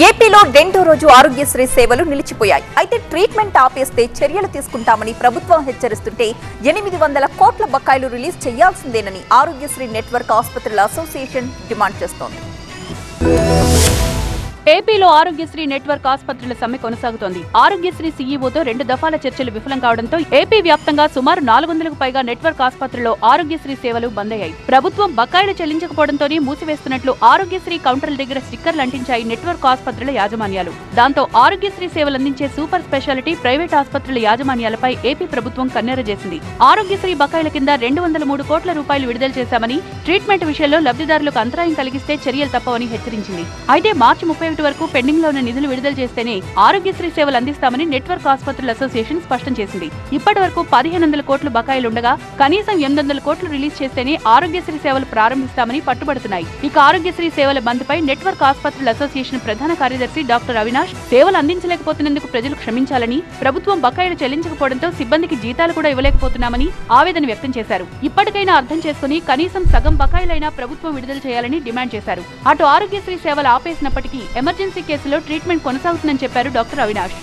ఏపీలో రెండో రోజు ఆరోగ్యశ్రీ సేవలు నిలిచిపోయాయి. అయితే ట్రీట్మెంట్ ఆపేస్తే చర్యలు తీసుకుంటామని ప్రభుత్వం హెచ్చరిస్తుంటే 800 కోట్ల బకాయిలు రిలీజ్ చేయాల్సిందేనని ఆరోగ్యశ్రీ నెట్వర్క్ ఆసుపత్రుల అసోసియేషన్ డిమాండ్ చేస్తోంది. ఏపీలో ఆరోగ్యశ్రీ నెట్వర్క్ ఆసుపత్రుల సమ్మె కొనసాగుతోంది. ఆరోగ్యశ్రీ సీఈఓతో 2 దఫాల చర్చలు విఫలం కావడంతో ఏపీ వ్యాప్తంగా సుమారు 400కు పైగా నెట్వర్క్ ఆసుపత్రుల్లో ఆరోగ్యశ్రీ సేవలు బంద్ అయ్యాయి. ప్రభుత్వం బకాయిలు చెల్లించకపోవడంతోనే మూసివేస్తున్నట్లు ఆరోగ్యశ్రీ కౌంటర్ల దగ్గర స్టిక్కర్లు అంటించాయి నెట్వర్క్ ఆసుపత్రుల యాజమాన్యాలు. దాంతో ఆరోగ్యశ్రీ సేవలు అందించే సూపర్ స్పెషాలిటీ ప్రైవేట్ ఆసుపత్రుల యాజమాన్యాలపై ఏపీ ప్రభుత్వం కన్నెర చేసింది. ఆరోగ్యశ్రీ బకాయిల కింద 203 కోట్ల రూపాయలు విడుదల చేశామని, ట్రీట్మెంట్ విషయంలో లబ్ధిదారులకు అంతరాయం కలిగిస్తే చర్యలు తప్పవని హెచ్చరించింది. అయితే మార్చి 31 వరకు పెండింగ్ లో ఉన్న నిధులు విడుదల చేస్తేనే ఆరోగ్యశ్రీ సేవలు అందిస్తామని నెట్వర్క్ ఆసుపత్రుల అసోసియేషన్ స్పష్టం చేసింది. ఇప్పటి వరకు 1500 కోట్లు బకాయిలుండగా కనీసం 800 కోట్లు రిలీజ్ చేస్తేనే ఆరోగ్యశ్రీ సేవలు ప్రారంభిస్తామని పట్టుబడుతున్నాయి. ఇక ఆరోగ్యశ్రీ సేవల బంద్ పై నెట్వర్క్ ఆసుపత్రుల అసోసియేషన్ ప్రధాన కార్యదర్శి డాక్టర్ అవినాష్ సేవలు అందించలేకపోతున్నందుకు ప్రజలు క్షమించాలని, ప్రభుత్వం బకాయిలు చెల్లించకపోవడంతో సిబ్బందికి జీతాలు కూడా ఇవ్వలేకపోతున్నామని ఆవేదన వ్యక్తం చేశారు. ఇప్పటికైనా అర్థం చేసుకుని కనీసం సగం బకాయిలైనా ప్రభుత్వం విడుదల చేయాలని డిమాండ్ చేశారు. అటు ఆరోగ్యశ్రీ సేవలు ఆపేసినప్పటికీ ఎమర్జెన్సీ కేసులో ట్రీట్మెంట్ కొనసాగుతుందని చెప్పారు డాక్టర్ అవినాష్.